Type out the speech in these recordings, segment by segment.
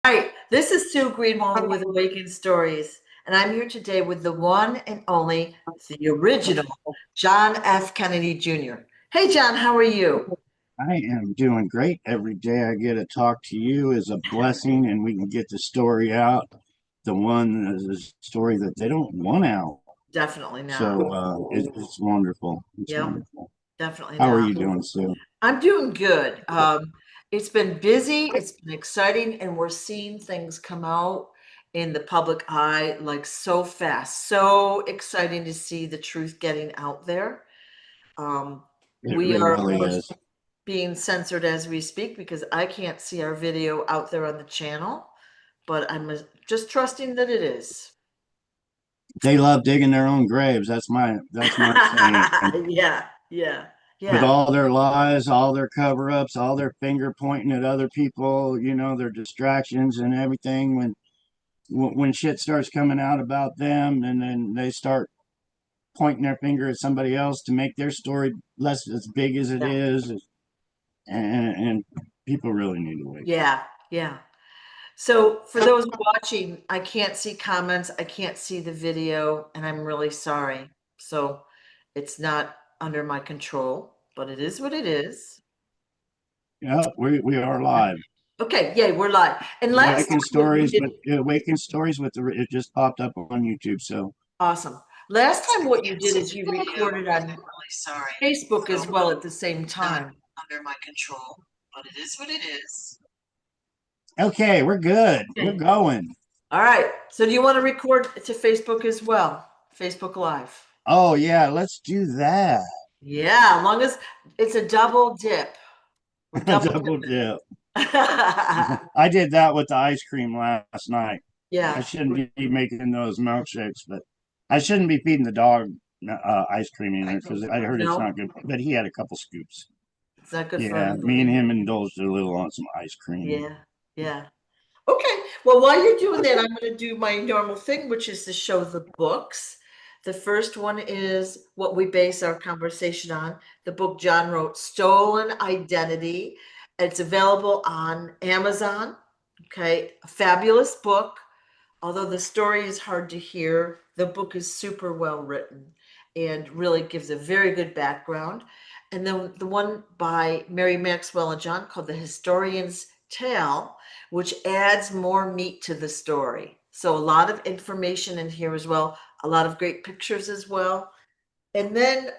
Hi, this is Sue Greenwald with Awakened Stories, and I'm here today with the one and only, the original, John F. Kennedy Jr. Hey, John, how are you? I am doing great. Every day I get to talk to you is a blessing, and we can get the story out. The story that they don't want out. Definitely not. So it's wonderful. It's Yep, wonderful. definitely How are not. you doing, Sue? I'm doing good. It's been busy, it's been exciting, and we're seeing things come out in the public eye like so fast. So exciting to see the truth getting out there. Um, It we are, of really course, is. being censored as we speak because I can't see our video out there on the channel, but I'm just trusting that it is. They love digging their own graves. That's my saying. Yeah, yeah, With yeah, all their lies, all their cover-ups, all their finger pointing at other people, their distractions and everything. When shit starts coming out about them, and then they start pointing their finger at somebody else to make their story less as big as it yeah, is, and people really need to wake up. yeah, yeah. So for those watching, I can't see comments, I can't see the video, and I'm really sorry. So it's not under my control, but it is what it is. Yeah, we are live. Okay, yay, we're live. And last time what you did, Awaken stories with the it just popped up on YouTube. So awesome. Last I time what you can't did see is the you video, recorded and on I'm really sorry. Facebook So as well at the same not time. under my control, but it is what it is. Okay, we're good. We're Okay. going. All right. So do you want to record to Facebook as well? Facebook Live. Oh yeah, let's do that. Yeah, as long as it's a double dip. We're double Double dipping. dip. I did that with the ice cream last night. I Yeah. shouldn't be making those milkshakes, but I shouldn't be feeding the dog ice cream either because I heard it's No, not good. But he had a couple scoops. it's not good for Yeah, me and everybody. him indulged a little on some ice cream. Yeah. Yeah. Okay. Well, while you're doing that, I'm going to do my normal thing, which is to show the books. The first one is what we base our conversation on. The book John wrote, Stolen Identity. It's available on Amazon. Okay. A fabulous book. Although the story is hard to hear, the book is super well written and really gives a very good background. And then the one by Mary Maxwell and John called The Historian's Tale, which adds more meat to the story. So a lot of information in here as well, a lot of great pictures as well. And then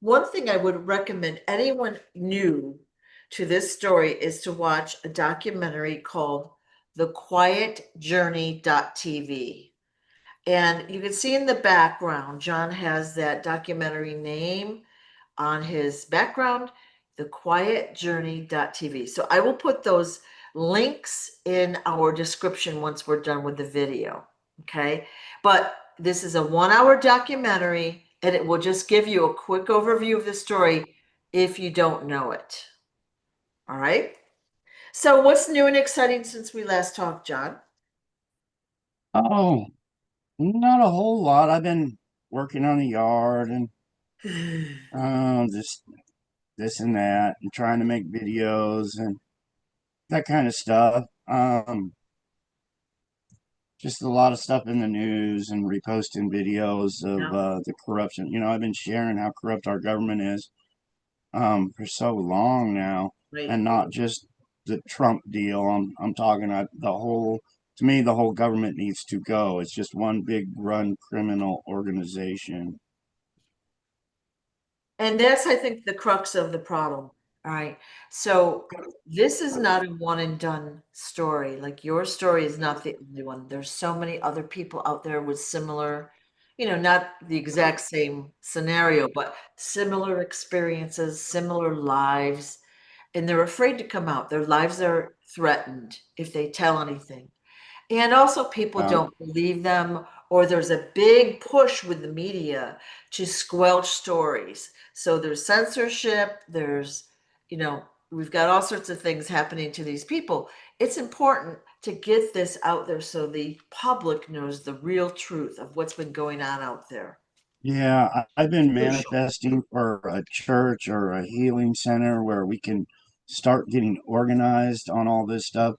one thing I would recommend anyone new to this story is to watch a documentary called The Quiet Journey.tv. And you can see in the background, John has that documentary name on his background, The Quiet Journey.tv. So I will put those links in our description once we're done with the video. Okay. But this is a 1 hour documentary and it will just give you a quick overview of the story if you don't know it. All right. So, what's new and exciting since we last talked, John? Oh, not a whole lot. I've been working on the yard and just this and that, and trying to make videos and that kind of stuff. Just a lot of stuff in the news and reposting videos of Yeah, the corruption. I've been sharing how corrupt our government is for so long now, right. and not just the Trump deal. I'm talking the whole. To me, the whole government needs to go. It's just one big run criminal organization. And that's, I think, the crux of the problem. All right. So this is not a one and done story. Like your story is not the only one. There's so many other people out there with similar, not the exact same scenario, but similar experiences, similar lives, and they're afraid to come out. Their lives are threatened if they tell anything. And also, people Uh, don't believe them, or there's a big push with the media to squelch stories. So there's censorship, we've got all sorts of things happening to these people. It's important to get this out there so the public knows the real truth of what's been going on out there. yeah, I've been Crucial. manifesting for a church or a healing center where we can start getting organized on all this stuff.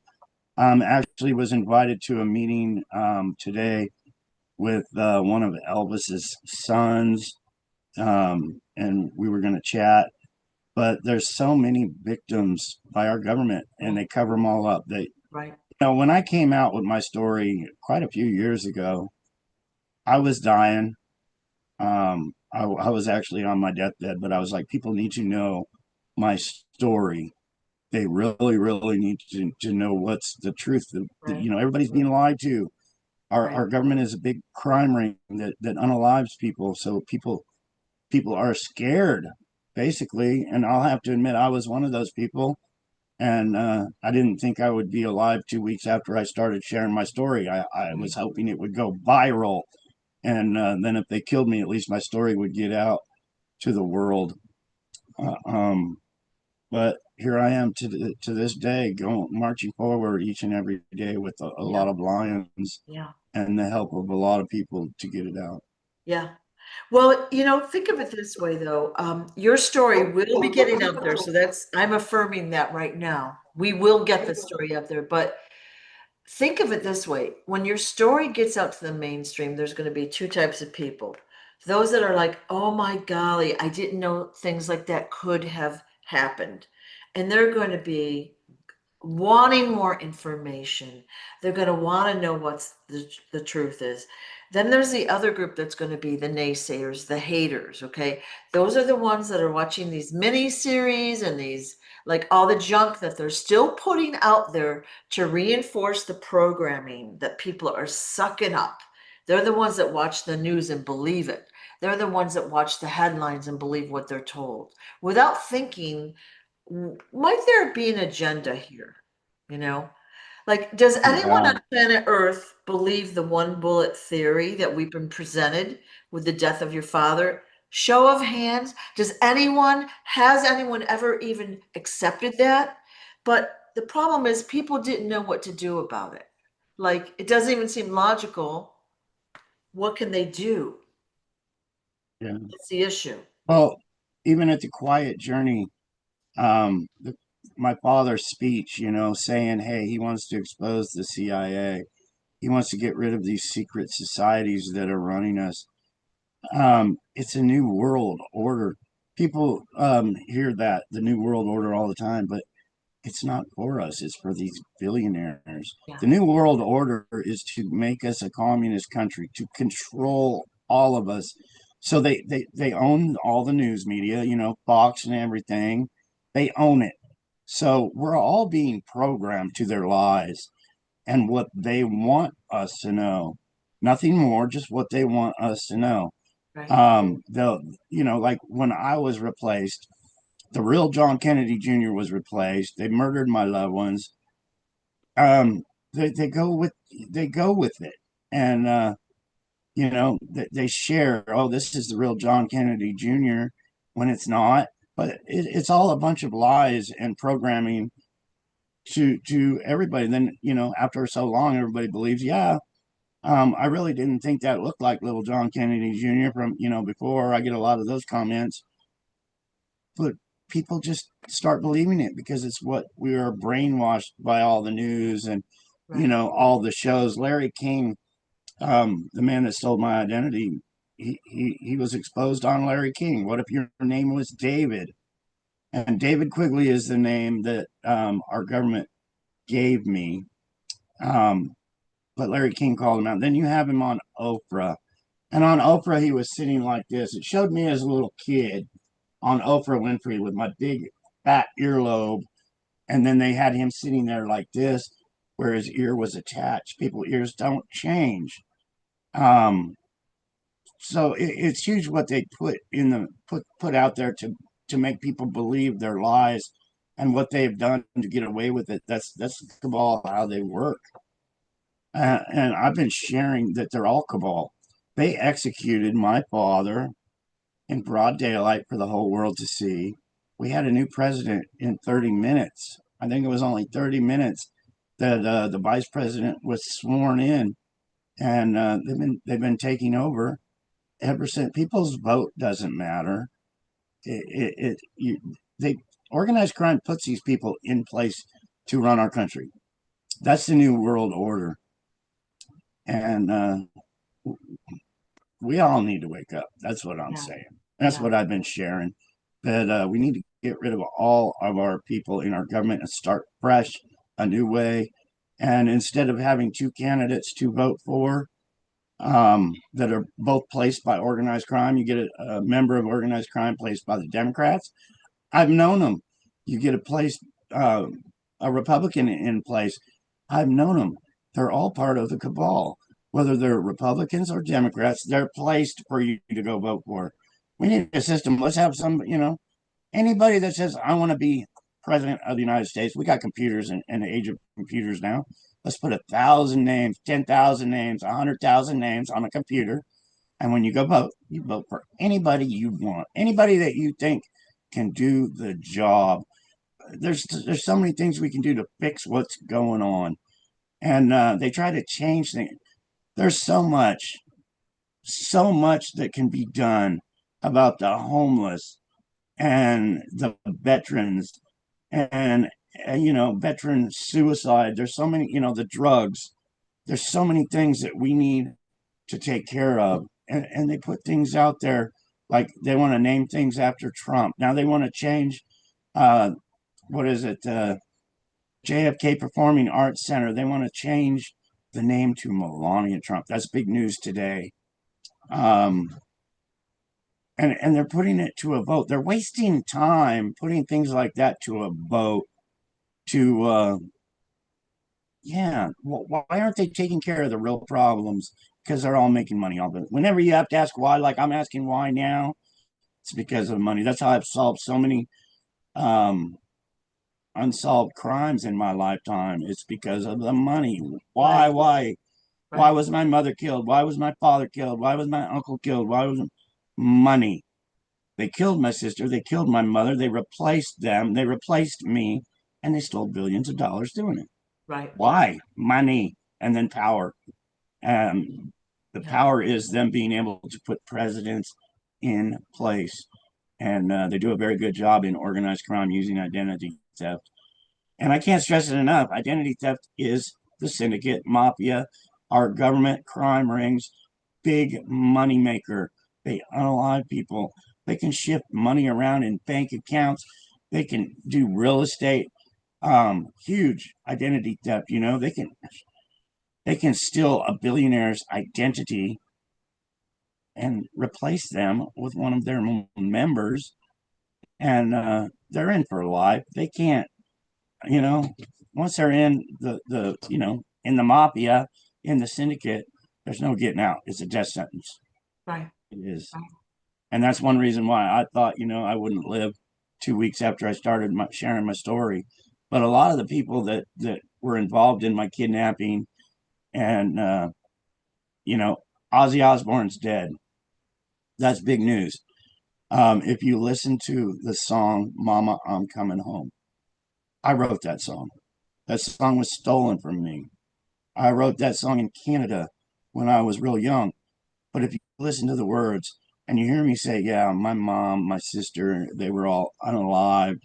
Actually was invited to a meeting today with one of Elvis's sons, and we were going to chat. But there's so many victims by our government, and they cover them all up. Right. When I came out with my story quite a few years ago, I was dying. I was actually on my deathbed, but I was like, people need to know my story. They really, really need to know what's the truth. Right. Everybody's being lied to. Right. Our government is a big crime ring that unalives people. So people are scared, basically. And I'll have to admit, I was one of those people. And I didn't think I would be alive 2 weeks after I started sharing my story. I Right. was hoping it would go viral. And then if they killed me, at least my story would get out to the world. Uh, um, but here I am to this day, going marching forward each and every day with a Yeah. lot of lions Yeah. and the help of a lot of people to get it out. Yeah. Well, think of it this way, though. Your story will be getting out there. So I'm affirming that right now. We will get the story out there. But think of it this way. When your story gets out to the mainstream, there's going to be two types of people. Those that are like, oh my golly, I didn't know things like that could have happened. And they're going to be wanting more information. They're going to want to know what's the truth is. Then there's the other group that's going to be the naysayers, the haters. Okay. Those are the ones that are watching these mini series and these, like all the junk that they're still putting out there to reinforce the programming that people are sucking up. They're the ones that watch the news and believe it. They're the ones that watch the headlines and believe what they're told without thinking, might there be an agenda here? You know, like, does anyone Yeah, on planet Earth believe the one bullet theory that we've been presented with the death of your father? Show of hands. Has anyone ever even accepted that? But the problem is, people didn't know what to do about it. Like, it doesn't even seem logical. What can they do? yeah. That's the issue. Well, even at the quiet journey, my father's speech, saying, hey, he wants to expose the CIA. He wants to get rid of these secret societies that are running us. It's a new world order. People hear that, the new world order, all the time, but it's not for us. It's for these billionaires. Yeah. The new world order is to make us a communist country, to control all of us. So they own all the news media, Fox and everything. They own it. So we're all being programmed to their lies and what they want us to know. Nothing more, just what they want us to know. Right. They'll, like when I was replaced, the real John Kennedy Jr. was replaced. They murdered my loved ones. Um, they go with it, and they share. Oh, this is the real John Kennedy Jr. when it's not. But it's all a bunch of lies and programming to everybody. Then after so long, everybody believes. Yeah, I really didn't think that looked like little John Kennedy Jr. from before. I get a lot of those comments, but people just start believing it because it's what we are brainwashed by all the news and Right. all the shows. Larry King, the man that stole my identity, he was exposed on Larry King. What if your name was David? And David Quigley is the name that our government gave me. Um, but Larry King called him out. Then you have him on Oprah. And on Oprah, he was sitting like this. It showed me as a little kid on Oprah Winfrey with my big fat earlobe. And then they had him sitting there like this, where his ear was attached. People's ears don't change. Um, so it's huge what they put out there to make people believe their lies and what they've done to get away with it. That's cabal how they work. And I've been sharing that they're all cabal. They executed my father in broad daylight for the whole world to see. We had a new president in 30 minutes. I think it was only 30 minutes that the vice president was sworn in, and they've been taking over ever since. People's vote doesn't matter. They organized crime puts these people in place to run our country. That's the new world order. And we all need to wake up. That's what I'm Yeah, saying. That's yeah, what I've been sharing. That we need to get rid of all of our people in our government and start fresh, a new way. And instead of having two candidates to vote for that are both placed by organized crime, you get a member of organized crime placed by the Democrats. I've known them. You get uh, a Republican in place. I've known them. They're all part of the cabal. Whether they're Republicans or Democrats, they're placed for you to go vote for. We need a system. Let's have some, anybody that says, I want to be president of the United States. We got computers in the age of computers now. Let's put 1,000 names, 10,000 names, 100,000 names on a computer. And when you go vote, you vote for anybody you want, anybody that you think can do the job. There's so many things we can do to fix what's going on, and they try to change things. There's so much that can be done about the homeless and the veterans and veteran suicide. There's so many, the drugs. There's so many things that we need to take care of, and they put things out there like they want to name things after Trump. Now they want to change uh, what is it? JFK Performing Arts Center. They want to change the name to Melania Trump. That's big news today. Um, and they're putting it to a vote. They're wasting time putting things like that to a vote. To yeah, why aren't they taking care of the real problems? Because they're all making money off it. Whenever you have to ask why, like I'm asking why now, it's because of money. That's how I've solved so many um, unsolved crimes in my lifetime. It's because of the money. Why, right, why, why right, was my mother killed? Why was my father killed? Why was my uncle killed? Why was money? They killed my sister. They killed my mother. They replaced them. They replaced me, and they stole billions of dollars doing it. right. Why? Money and then power. Um, the Yeah, power is them being able to put presidents in place. And they do a very good job in organized crime using identity theft. And I can't stress it enough. Identity theft is the syndicate, mafia, our government crime rings, big money maker. They unalive people. They can shift money around in bank accounts. They can do real estate. Huge identity theft. They can steal a billionaire's identity and replace them with one of their members, and they're in for life. They can't, you know, once they're in in the mafia, in the syndicate, there's no getting out. It's a death sentence. right, It is. right. And that's one reason why I thought, I wouldn't live 2 weeks after I started sharing my story. But a lot of the people that were involved in my kidnapping and, you know, Ozzy Osbourne's dead. That's big news. If you listen to the song Mama, I'm Coming Home, I wrote that song. That song was stolen from me. I wrote that song in Canada when I was real young. But if you listen to the words and you hear me say, yeah, my mom, my sister, they were all unalived.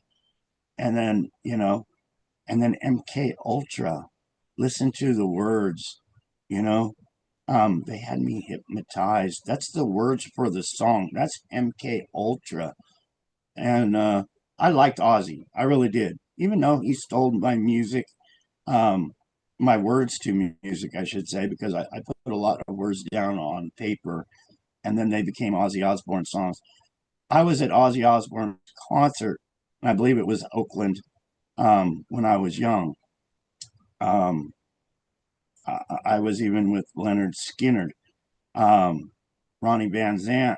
And then, and then MK Ultra, listen to the words, you know, they had me hypnotized. That's the words for the song. That's MK Ultra. And I liked Ozzy. I really did. Even though he stole my music, um, my words to music, I should say, because I put a lot of words down on paper and then they became Ozzy Osbourne songs. I was at Ozzy Osbourne's concert, and I believe it was Oakland, when I was young. Um, I was even with Leonard Skinner. Um, Ronnie Van Zant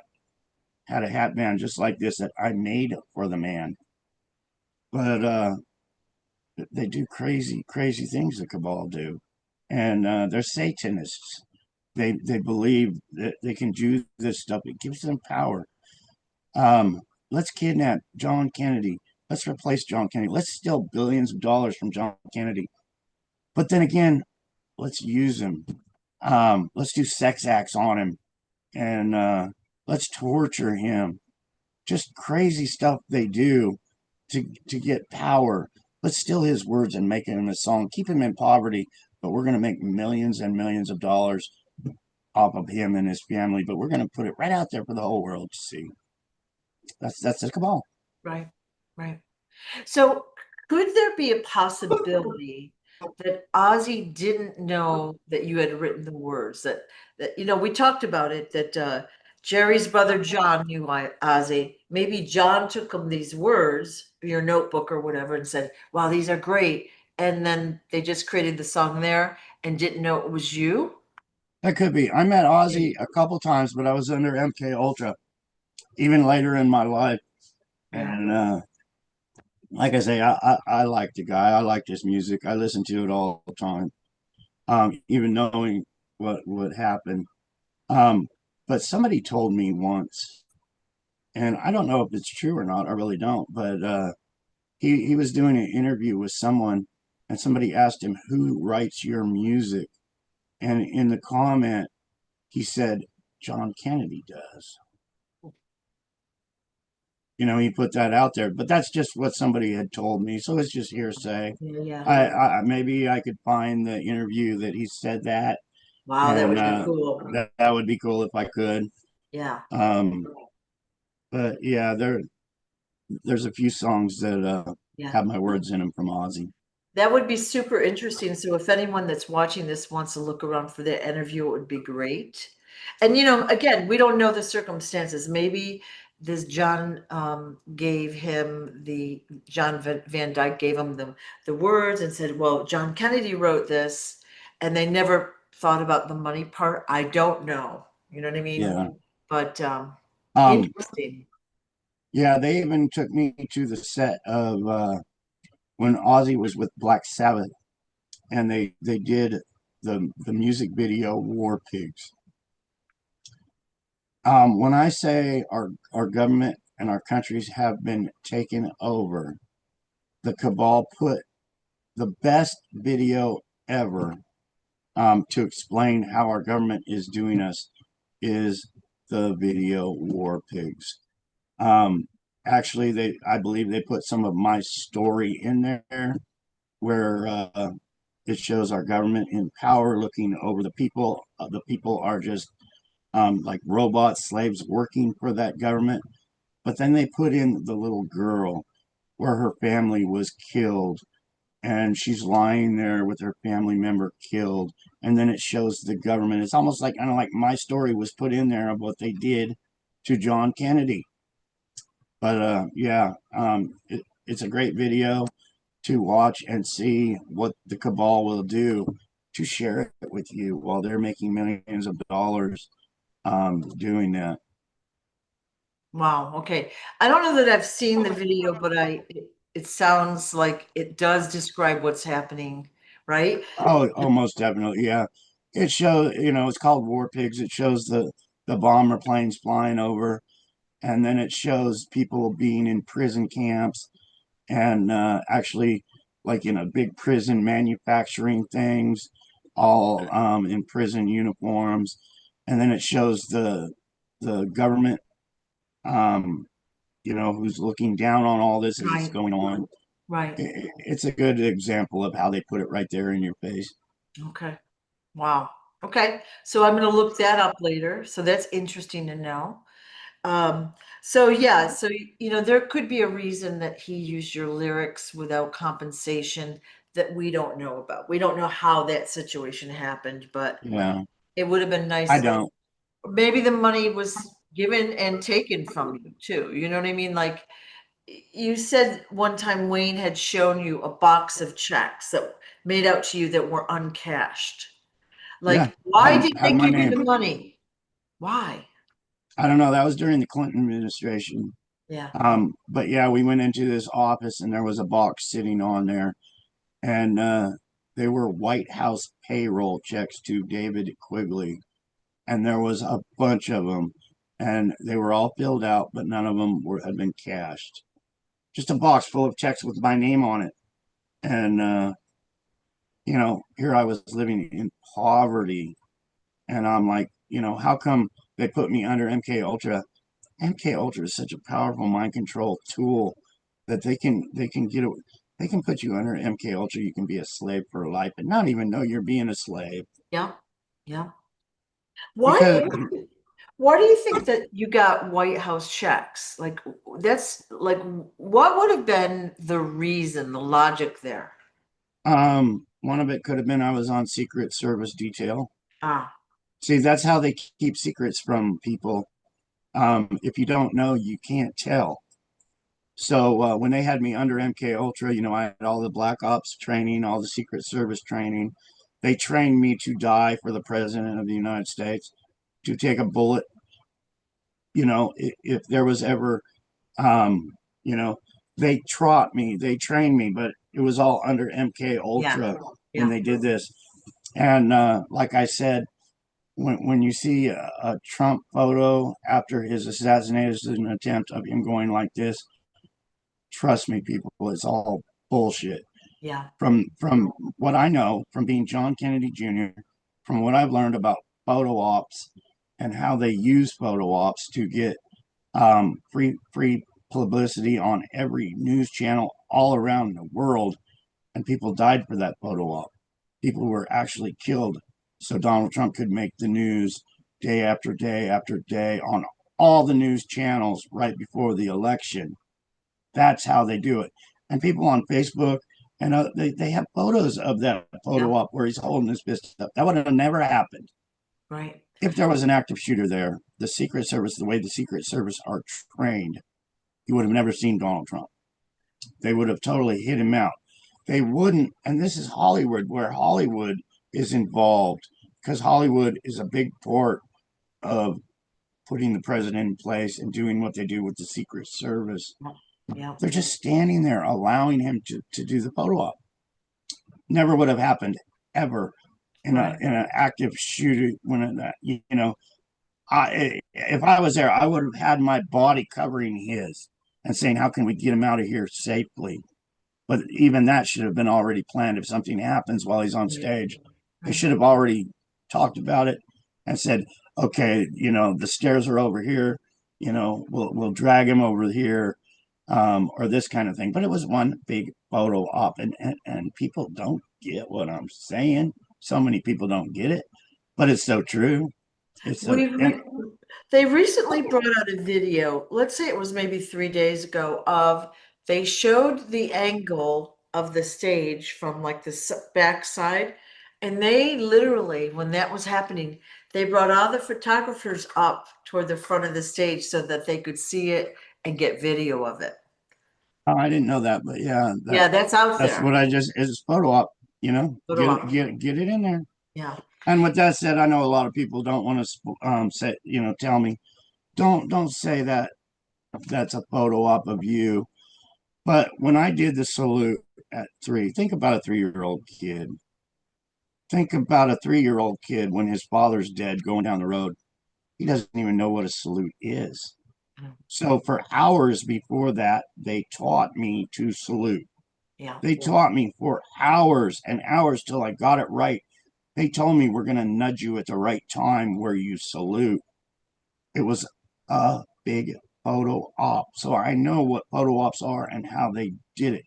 had a hat band just like this that I made for the man. But they do crazy, crazy things the cabal do. And they're Satanists. They believe that they can do this stuff. It gives them power. Let's kidnap John Kennedy. Let's replace John Kennedy. Let's steal billions of dollars from John Kennedy. But then again, let's use him. Let's do sex acts on him and let's torture him. Just crazy stuff they do to get power. let's steal his words and make him a song, keep him in poverty, but we're going to make millions and millions of dollars off of him and his family, but we're going to put it right out there for the whole world to see. That's the cabal. Right. Right. So could there be a possibility that Ozzy didn't know that you had written the words that we talked about it that Jerry's brother John knew Ozzy. Maybe John took him these words, your notebook or whatever, and said, "Wow, these are great." And then they just created the song there and didn't know it was you. That could be. I met Ozzy a couple times, but I was under MK Ultra even later in my life. Yeah. And like I say, I like the guy. I like his music. I listen to it all the time, even knowing what happened. Um, but somebody told me once, and I don't know if it's true or not. I really don't. But he was doing an interview with someone, and somebody asked him, "Who writes your music?" And in the comment, he said, "John Kennedy does." He put that out there, but that's just what somebody had told me. So it's just hearsay. Yeah, yeah. I maybe I could find the interview that he said that, Wow, that and would be cool. that would be cool if I could. Yeah. Um, but yeah, there's a few songs that Yeah. have my words in them from Ozzy. That would be super interesting. So if anyone that's watching this wants to look around for that interview, it would be great. And again, we don't know the circumstances. Maybe this John gave him John Van Dyke gave him the words and said, "Well, John Kennedy wrote this," and they never thought about the money part. I don't know. You know what I mean? Yeah. But Um, interesting. yeah, they even took me to the set of when Ozzy was with Black Sabbath, and they did the music video War Pigs. When I say our government and our countries have been taken over, the cabal put the best video ever to explain how our government is doing us is the video War Pigs. Um, Actually, I believe they put some of my story in there where it shows our government in power looking over the people. The people are just like robot slaves working for that government. But then they put in the little girl where her family was killed and she's lying there with her family member killed. And then it shows the government. It's almost like kind of like my story was put in there of what they did to John Kennedy. But yeah, it's a great video to watch and see what the cabal will do to share it with you while they're making millions of dollars doing that. Wow. Okay. I don't know that I've seen the video, but it sounds like it does describe what's happening, right? Oh, most definitely, yeah. It shows, it's called War Pigs. It shows the bomber planes flying over, and then it shows people being in prison camps and actually like in a big prison manufacturing things, all in prison uniforms, and then it shows the government, um, who's looking down on all this as it's Right. going on. Right. It's a good example of how they put it right there in your face. Okay. Wow. Okay. So I'm going to look that up later. So that's interesting to know. Um, so yeah, so there could be a reason that he used your lyrics without compensation that we don't know about. We don't know how that situation happened, but Yeah, it would have been I nice. don't. Maybe the money was given and taken from you too. You know what I mean? Like you said one time Wayne had shown you a box of checks that made out to you that were uncashed. Yeah, Like, why did had they my give you name. the money? Why? I don't know. That was during the Clinton administration. Yeah. But yeah, we went into this office and there was a box sitting on there, and they were White House payroll checks to David Quigley, and there was a bunch of them, and they were all filled out, but none of them had been cashed. Just a box full of checks with my name on it, and here I was living in poverty, and I'm like, how come they put me under MK Ultra? MK Ultra is such a powerful mind control tool that they can get it. They can put you under MK Ultra. You can be a slave for life and not even know you're being a slave. Yeah. Yeah. Because Why? Why do you think that you got White House checks? Like, that's like, what would have been the reason, the logic there? one of it could have been I was on Secret Service detail. Ah, See, that's how they keep secrets from people. If you don't know, you can't tell. So when they had me under MK Ultra, I had all the Black Ops training, all the Secret Service training. They trained me to die for the President of the United States, to take a bullet. If there was ever, um, you know, they taught me, they trained me, but it was all under MK yeah, Ultra when yeah, they did this. And like I said, when you see a Trump photo after his assassination attempt of him going like this, trust me, people, it's all bullshit. yeah, From what I know from being John Kennedy Jr., from what I've learned about photo ops and how they use photo ops to get free publicity on every news channel all around the world, and people died for that photo op. People were actually killed so Donald Trump could make the news day after day after day on all the news channels right before the election. That's how they do it. And people on Facebook, and they have photos of that photo yeah, op where he's holding his fist up. That would have never happened right. if there was an active shooter there. The Secret Service, the way the Secret Service are trained, you would have never seen Donald Trump. They would have totally hit him out. They wouldn't, and this is Hollywood, where Hollywood is involved, because Hollywood is a big part of putting the president in place and doing what they do with the Secret Service. Yeah, yeah, They're just standing there allowing him to do the photo op. Never would have happened ever in a right. in an active shooter when if I was there, I would have had my body covering his and saying, "How can we get him out of here safely?" But even that should have been already planned. If something happens while he's on Right, stage, they right, should have already talked about it and said, "Okay, the stairs are over here. We'll drag him over here, or this kind of thing." But it was one big photo op, and people don't get what I'm saying. So many people don't get it, but it's so true. It's so We and re they recently brought out a video, let's say it was maybe 3 days ago, of they showed the angle of the stage from like the back side. And they literally, when that was happening, they brought all the photographers up toward the front of the stage so that they could see it and get video of it. I didn't know that, but yeah, Yeah, that's out that's there. what I just is photo op. Photo Get it, op. get it in there. Yeah. And with that said, I know a lot of people don't want to say, tell me, don't say that that's a photo op of you. But when I did the salute at 3, think about a 3-year-old kid. Think about a 3-year-old kid when his father's dead going down the road. He doesn't even know what a salute is. Mm. So for hours before that, they taught me to salute. Yeah. They taught me for hours and hours till I got it right. They told me we're going to nudge you at the right time where you salute. It was a big photo op. So I know what photo ops are and how they did it.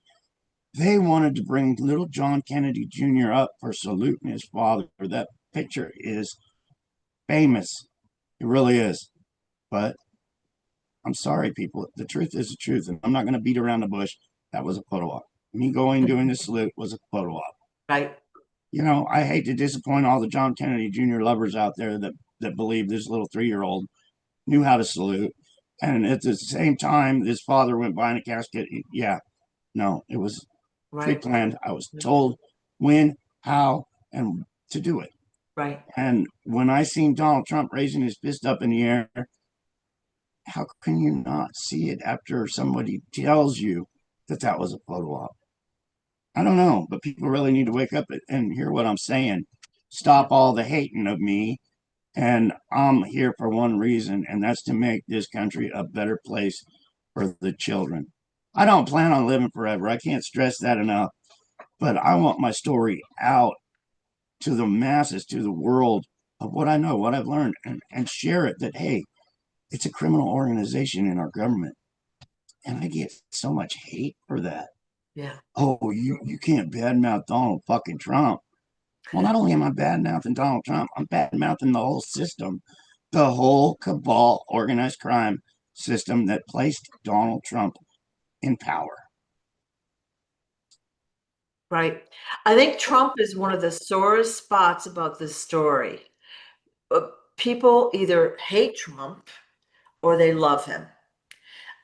They wanted to bring little John Kennedy Jr. up for saluting his father. That picture is famous. It really is. But I'm sorry, people. The truth is the truth. And I'm not going to beat around the bush. That was a photo op. Me going doing the salute was a photo op. Right. I hate to disappoint all the John Kennedy Jr. lovers out there that believe this little 3-year-old knew how to salute. And at the same time, his father went by in a casket. Yeah, no, it was Right. pre-planned. I was told when, how, and to do it. Right. And when I seen Donald Trump raising his fist up in the air, how can you not see it after somebody tells you that that was a photo op? I don't know, but people really need to wake up and hear what I'm saying. Yeah. Stop all the hating of me. And I'm here for one reason, and that's to make this country a better place for the children. I don't plan on living forever. I can't stress that enough. But I want my story out to the masses, to the world of what I know, what I've learned, and share it that, hey, it's a criminal organization in our government. And I get so much hate for that. Yeah. Oh, you can't badmouth Donald fucking Trump. Well, not only am I bad mouthing Donald Trump, I'm bad mouthing the whole system, the whole cabal, organized crime system that placed Donald Trump in power. Right. I think Trump is one of the sorest spots about this story. People either hate Trump or they love him.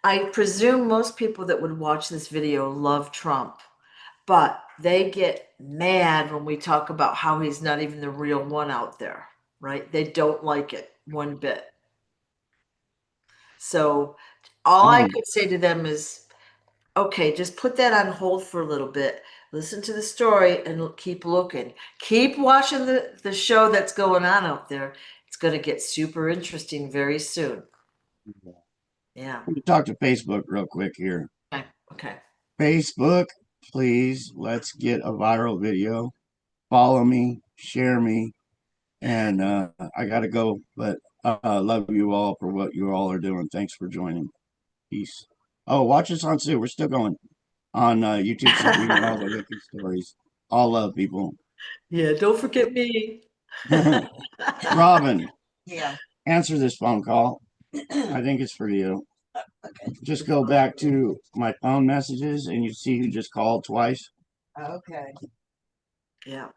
I presume most people that would watch this video love Trump, but they get mad when we talk about how he's not even the real one out there, right? They don't like it one bit. So all I Um, could say to them is, okay, just put that on hold for a little bit. Listen to the story and keep looking. Keep watching the show that's going on out there. It's going to get super interesting very soon. Yeah. let me talk to Facebook real quick here. Okay. Okay. Facebook, please, let's get a viral video. Follow me, share me, and I gotta go. But love you all for what you all are doing. Thanks for joining. Peace. Oh, watch us on Sue. We're still going on YouTube so we get all the wicked stories. All love, people. Yeah, don't forget me. Robin, Yeah. answer this phone call. I think it's for you. Okay. Just go back to my phone messages and you see who just called twice. Okay. Yeah.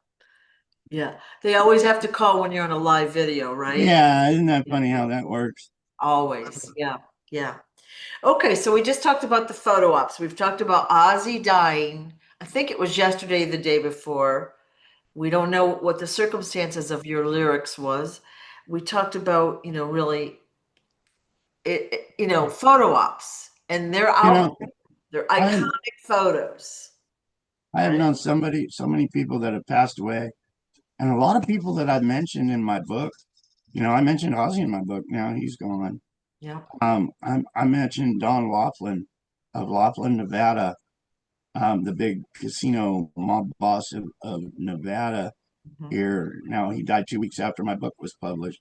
Yeah. They always have to call when you're on a live video, right? Yeah, isn't that funny how that works? Always. Yeah. Yeah. Okay, so we just talked about the photo ops. We've talked about Ozzy dying. I think it was yesterday, the day before. We don't know what the circumstances of your lyrics was. We talked about, really, photo ops, and they're You out. know, They're I have, iconic photos, I have right? known so many people that have passed away, and a lot of people that I've mentioned in my book. I mentioned Ozzy in my book. Now he's gone. Yeah. I mentioned Don Laughlin of Laughlin, Nevada, the big casino mob boss of Nevada Mhm. here. Now he died 2 weeks after my book was published.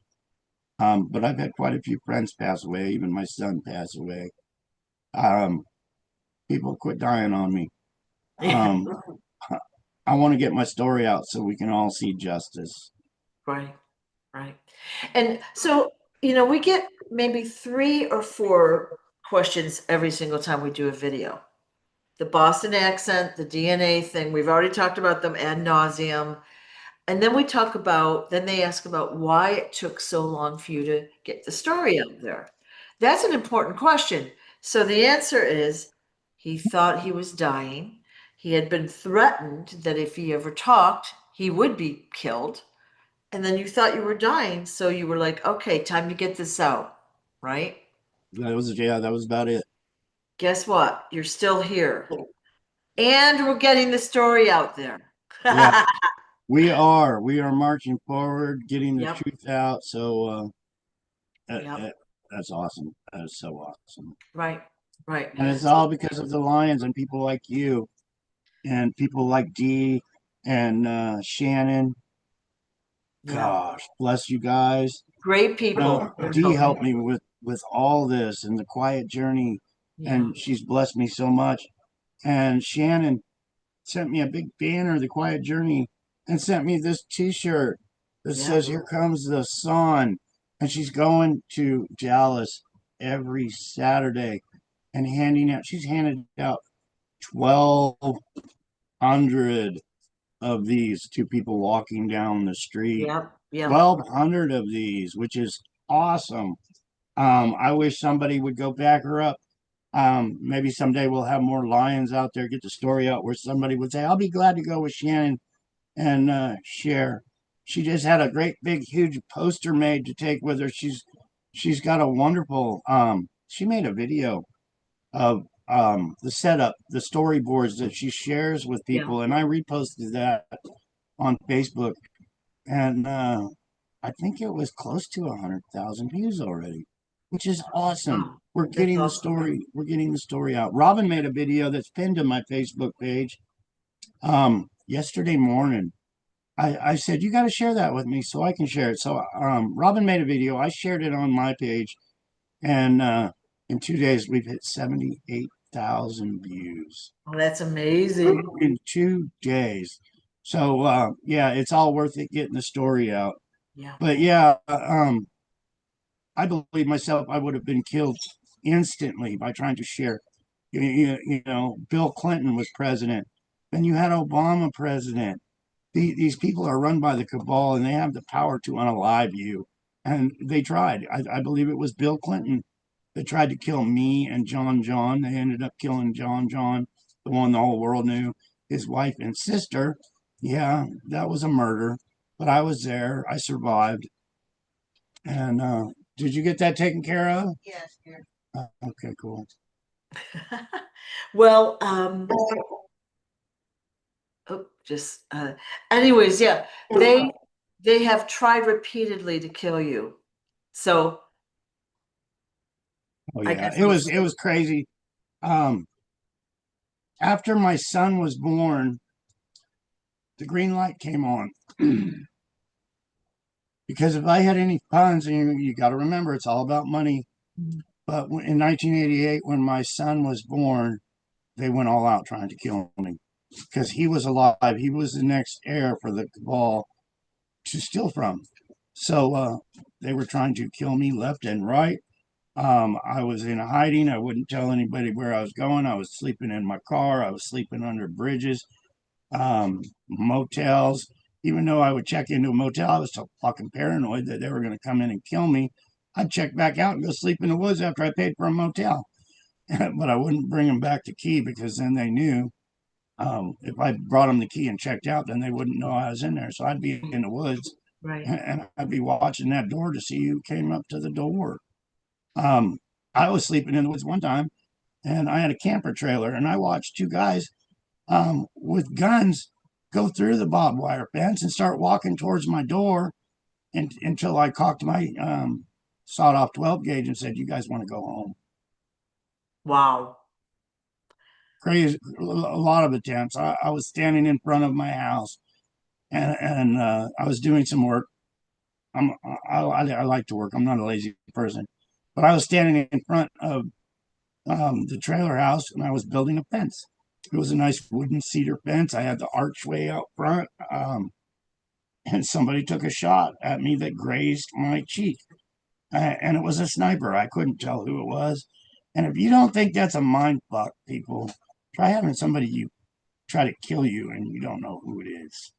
But I've had quite a few friends pass away. Even my son passed away. Um, People quit dying on me. Yeah. Um, I want to get my story out so we can all see justice. Right. Right. And so, we get maybe 3 or 4 questions every single time we do a video. The Boston accent, the DNA thing, we've already talked about them ad nauseum. And then they ask about why it took so long for you to get the story out there. That's an important question. So the answer is he thought he was dying. He had been threatened that if he ever talked, he would be killed. And then you thought you were dying. So you were like, okay, time to get this out, right? That was about it. Guess what? You're still here. And we're getting the story out there. Yeah, we are marching forward, getting the Yep. truth out. So that, Yep. that, that's awesome. That is so awesome. Right. Right. And it's So, all because of the Lions and people like you and people like Dee and Shannon. yeah. Gosh, bless you guys. Great people. Dee helped me with all this and the quiet journey, Yeah. and she's blessed me so much. And Shannon sent me a big banner, The Quiet Journey, and sent me this T-shirt that Yeah. says "Here comes the sun," and she's going to Dallas every Saturday and handing out. She's handed out 1,200 of these to people walking down the street. Yeah. Yeah. 1,200 of these, which is awesome. I wish somebody would go back her up. Maybe someday we'll have more lions out there, get the story out where somebody would say, I'll be glad to go with Shannon and share. She just had a great big huge poster made to take with her. She's got a wonderful she made a video of the setup, the storyboards that she shares with Yeah. people, and I reposted that on Facebook, and I think it was close to 100,000 views already, which is awesome. Wow. That's awesome. We're getting the story out. Robin made a video that's pinned to my Facebook page. Yesterday morning, I said, you got to share that with me so I can share it. So, Robin made a video. I shared it on my page, and in 2 days, we've hit 100,000 views Oh, that's amazing. in 2 days. So yeah, it's all worth it getting the story out. Yeah. But yeah, I believe myself I would have been killed instantly by trying to share. Bill Clinton was president. Then you had Obama president. These people are run by the cabal and they have the power to unalive you. And they tried. I believe it was Bill Clinton that tried to kill me and John John. They ended up killing John John, the one the whole world knew, his wife and sister. Yeah, that was a murder. But I was there. I survived. And did you get that taken care of? Yes, dear. Okay, cool. Well, oh, just anyways, yeah, they have tried repeatedly to kill you. So Oh I yeah, guess it was crazy. Um, After my son was born, the green light came on. Because if I had any funds, and you got to remember, it's all about money. But in 1988, when my son was born, they went all out trying to kill me because he was alive. He was the next heir for the cabal to steal from. So they were trying to kill me left and right. I was in hiding. I wouldn't tell anybody where I was going. I was sleeping in my car. I was sleeping under bridges, motels. Even though I would check into a motel, I was so fucking paranoid that they were going to come in and kill me. I'd check back out and go sleep in the woods after I paid for a motel. But I wouldn't bring them back the key because then they knew if I brought them the key and checked out, then they wouldn't know I was in there. So I'd be in the woods right. and I'd be watching that door to see who came up to the door. Um, I was sleeping in the woods one time and I had a camper trailer and I watched two guys with guns go through the barbed wire fence and start walking towards my door until I cocked my sawed off 12 gauge and said, "You guys want to go home?" Wow. Crazy, a lot of attempts. I was standing in front of my house and I was doing some work. I like to work. I'm not a lazy person, but I was standing in front of the trailer house and I was building a fence. It was a nice wooden cedar fence. I had the archway out front, and somebody took a shot at me that grazed my cheek, and it was a sniper. I couldn't tell who it was. And if you don't think that's a mind fuck, people, try having somebody you try to kill you and you don't know who it is.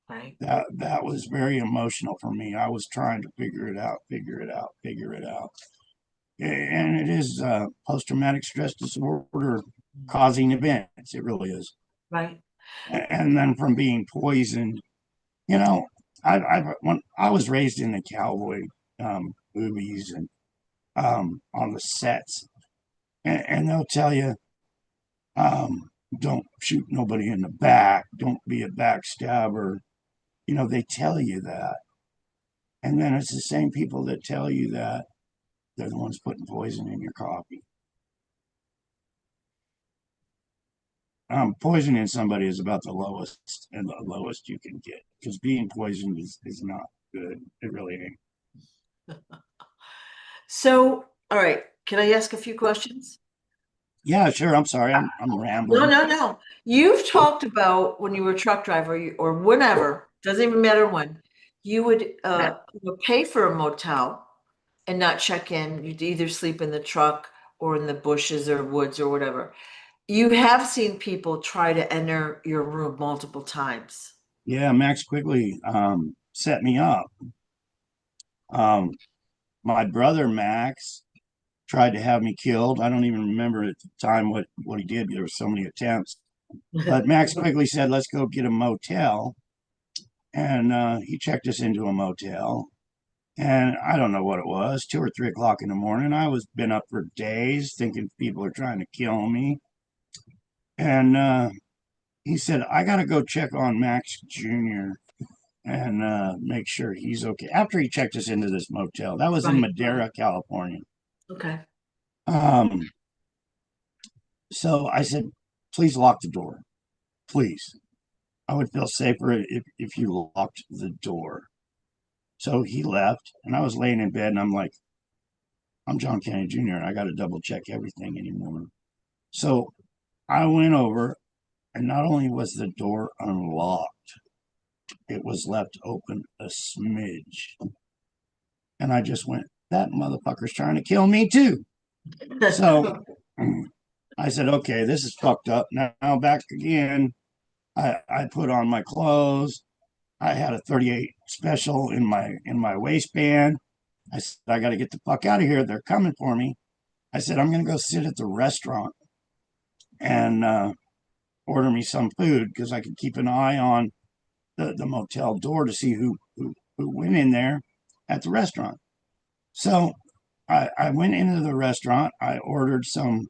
Right. That was very emotional for me. I was trying to figure it out, figure it out, figure it out. And it is post traumatic stress disorder causing events. It really is. Right. And then from being poisoned, you know, when I was raised in the cowboy movies and on the sets, and they'll tell you, don't shoot nobody in the back, don't be a backstabber. They tell you that. And then it's the same people that tell you that they're the ones putting poison in your coffee. Poisoning somebody is about the lowest and the lowest you can get because being poisoned is not good. It really ain't. So, all right, can I ask a few questions? Yeah, sure. I'm sorry. I'm No, rambling. no, no. You've talked about when you were a truck driver or whenever, doesn't even matter when, you would pay for a motel and not check in. You'd either sleep in the truck or in the bushes or woods or whatever. You have seen people try to enter your room multiple times. Yeah, Max Quigley set me up. Um, my brother Max tried to have me killed. I don't even remember at the time what he did. There were so many attempts. But Max Quigley said, "Let's go get a motel," and he checked us into a motel. And I don't know what it was, 2 or 3 o'clock in the morning. I was been up for days thinking people are trying to kill me. And he said, "I got to go check on Max Jr. and make sure he's okay." After he checked us into this motel, that was in Right. Madera, California. Okay. Um, so I said, "Please lock the door. Please. I would feel safer if you locked the door." So he left, and I was laying in bed, and I'm like, "I'm John Kennedy Jr., and I got to double check everything anymore." So I went over, and not only was the door unlocked, it was left open a smidge. And I just went, that motherfucker's trying to kill me too. So I said, okay, this is fucked up. Now back again. I put on my clothes. I had a 38 special in my waistband. I said, I got to get the fuck out of here. They're coming for me. I said, I'm going to go sit at the restaurant and order me some food because I could keep an eye on the motel door to see who went in there at the restaurant. So I went into the restaurant. I ordered some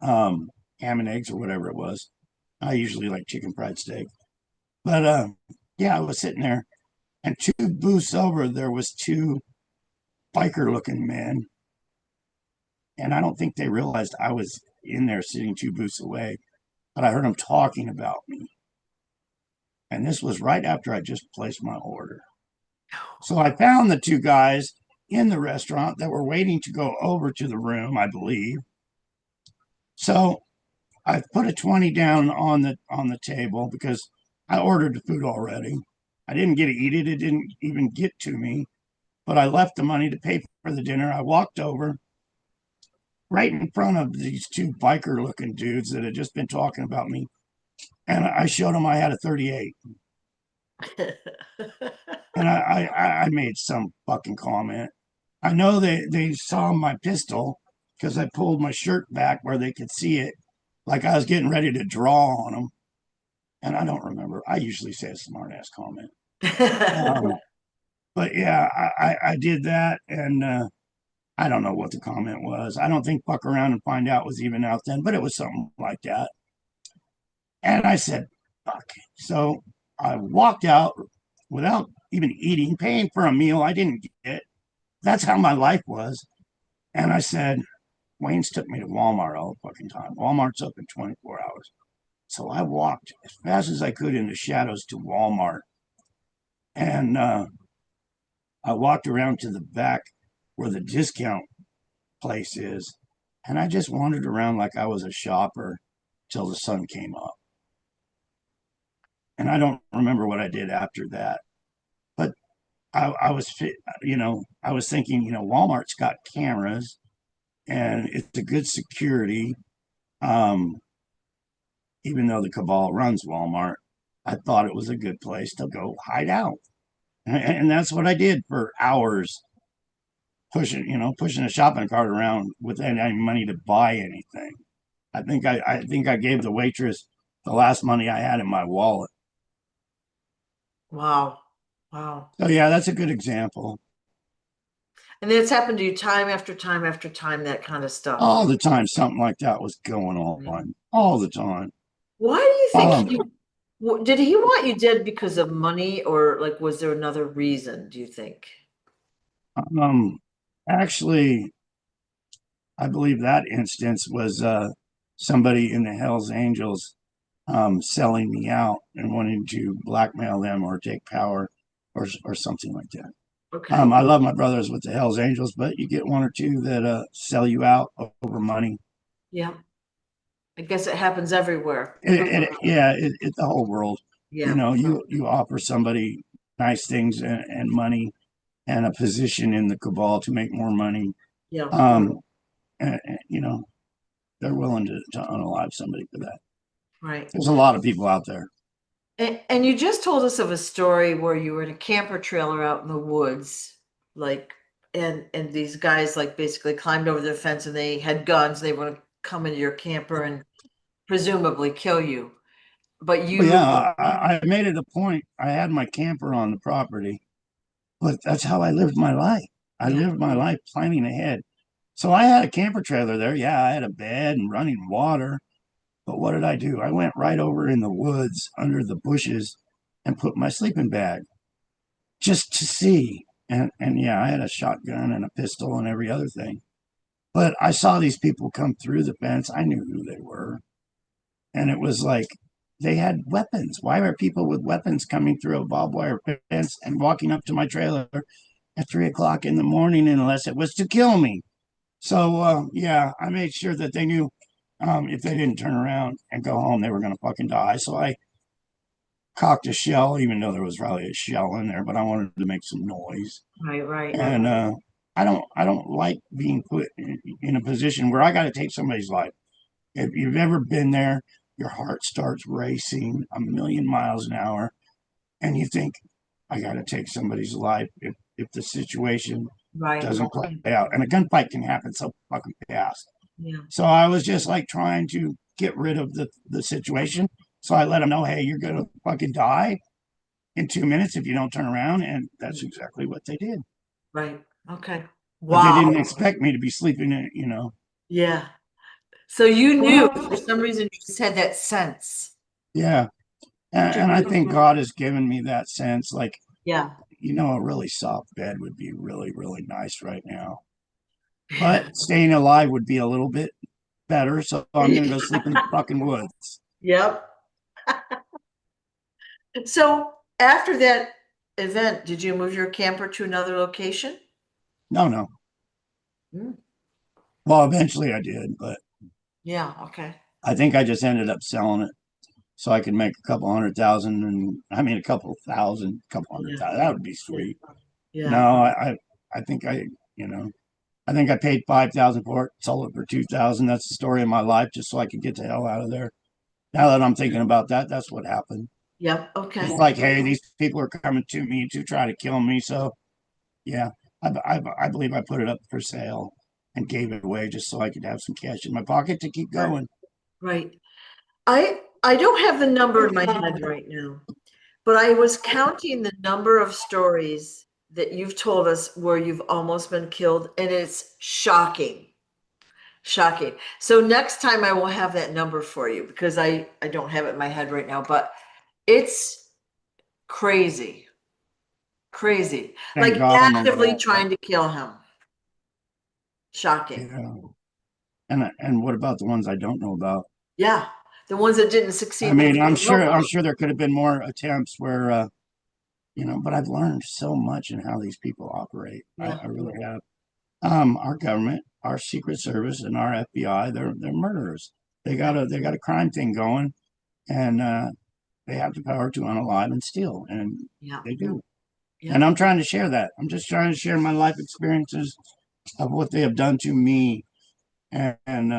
ham and eggs or whatever it was. I usually like chicken fried steak. But yeah, I was sitting there, and two booths over, there was two biker looking men. And I don't think they realized I was in there sitting two booths away, but I heard them talking about me. And this was right after I just placed my order. So I found the two guys in the restaurant that were waiting to go over to the room, I believe. So I put a 20 down on the table because I ordered the food already. I didn't get to eat it. It didn't even get to me, but I left the money to pay for the dinner. I walked over right in front of these two biker looking dudes that had just been talking about me. And I showed them I had a 38. And I made some fucking comment. I know they saw my pistol because I pulled my shirt back where they could see it, like I was getting ready to draw on them. And I don't remember. I usually say a smart ass comment. But yeah, I did that. And I don't know what the comment was. I don't think fuck around and find out was even out then, but it was something like that. And I said, fuck. So I walked out without even eating, paying for a meal I didn't get. That's how my life was. And I said, Wayne's took me to Walmart all the fucking time. Walmart's open 24 hours. So I walked as fast as I could in the shadows to Walmart. And I walked around to the back where the discount place is. And I just wandered around like I was a shopper till the sun came up. And I don't remember what I did after that. But I was, I was thinking, Walmart's got cameras and it's a good security. Um, Even though the cabal runs Walmart, I thought it was a good place to go hide out. And that's what I did for hours, pushing a shopping cart around without any money to buy anything. I think I gave the waitress the last money I had in my wallet. Wow. Wow. So yeah, that's a good example. And it's happened to you time after time after time, that kind of stuff. All the time, something like that was going on. All the time. Why do you think Um, did he want you dead because of money, or like was there another reason, do you think? um, Actually, I believe that instance was somebody in the Hells Angels selling me out and wanting to blackmail them or take power or something like that. Okay. I love my brothers with the Hells Angels, but you get one or two that sell you out over money. Yeah. I guess it happens everywhere. Yeah, the whole world. Yeah. You offer somebody nice things and money and a position in the cabal to make more money. Yeah. And they're willing to unalive somebody for that. Right. There's a lot of people out there. And you just told us of a story where you were in a camper trailer out in the woods, like, and these guys like basically climbed over the fence and they had guns. They want to come into your camper and presumably kill you. But Well, you, yeah, I made it a point. I had my camper on the property, but that's how I lived my life. I yeah, lived my life planning ahead. So I had a camper trailer there. Yeah, I had a bed and running water. But what did I do? I went right over in the woods under the bushes and put my sleeping bag just to see. And yeah, I had a shotgun and a pistol and every other thing. But I saw these people come through the fence. I knew who they were. And it was like they had weapons. Why are people with weapons coming through a barbed wire fence and walking up to my trailer at 3 o'clock in the morning unless it was to kill me? So yeah, I made sure that they knew If they didn't turn around and go home, they were going to fucking die. So I cocked a shell, even though there was probably a shell in there, but I wanted to make some noise. Right, right. And I don't like being put in a position where I got to take somebody's life. If you've ever been there, your heart starts racing a million miles an hour, and you think, I got to take somebody's life if the situation Right. doesn't play out. And a gunfight can happen so fucking fast. Yeah. So I was just like trying to get rid of the situation. So I let them know, hey, you're going to fucking die in 2 minutes if you don't turn around. And that's exactly what they did. Right. Okay. But they Wow. didn't expect me to be sleeping in, you know. Yeah. So you knew for some reason you just had that sense. Yeah. Which is And I really think cool. God has given me that sense. Like, Yeah. you know, a really soft bed would be really, really nice right now. But staying alive would be a little bit better. So I'm going to go sleep in the fucking woods. Yep. So after that event, did you move your camper to another location? No, no. Mm, Well, eventually I did, but yeah. Okay. I think I just ended up selling it so I could make a couple 100,000 and I mean a couple thousand, couple hundred Yeah. thousand. That would be Yeah. sweet. No, Yeah. I think you know, I think I paid 5,000 for it, sold it for 2,000. That's the story of my life, just so I could get the hell out of there. Now that I'm thinking about that, that's what happened. Yep. It's Okay. like, hey, these people are coming to me to try to kill me. So yeah, I believe I put it up for sale and gave it away just so I could have some cash in my pocket to keep Right. going. Right. I don't have the number in my head right now, but I was counting the number of stories that you've told us where you've almost been killed, and it's shocking. Shocking. So next time I will have that number for you because I don't have it in my head right now, but it's crazy. Crazy. Thank Like God I'm actively alive. trying to kill him. Shocking. Yeah. And what about the ones I don't know about? Yeah. The ones that didn't I succeed, mean, we know I'm about. sure there could have been more attempts where you know, but I've learned so much in how these people operate. Yeah. I really have. Our government, our Secret Service, and our FBI, they're murderers. Yeah. They got a crime thing going, and they have the power to unalive and steal, and Yeah. they do. And Yep. I'm trying to share that. I'm just trying to share my life experiences of what they have done to me, and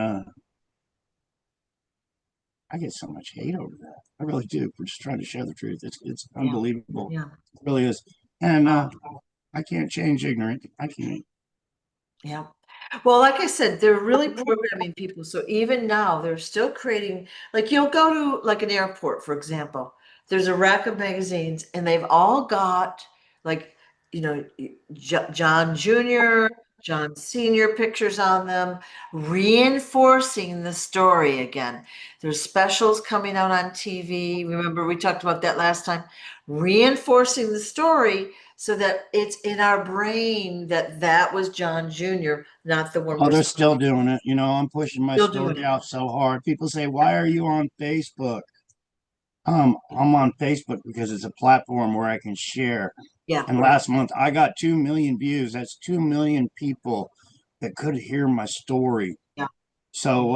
I get so much hate over that. I really do. For just trying to share the truth. It's Yeah. unbelievable. Yeah. It really is. And Wow. I can't change ignorant. I can't. Yeah. Well, like I said, they're really programming people. So even now, they're still creating, like you'll go to like an airport, for example, there's a rack of magazines and they've all got like, John Jr., John Sr. pictures on them, reinforcing the story again. There's specials coming out on TV. Remember, we talked about that last time, reinforcing the story so that it's in our brain that that was John Jr., not the one Oh, we're they're still doing it. You know, I'm pushing my still doing story it. out so hard. People say, "Why are you on Facebook?" I'm on Facebook because it's a platform where I can share. Yeah, And last month I got 2 million views. That's 2 million people that could hear my story. yeah, So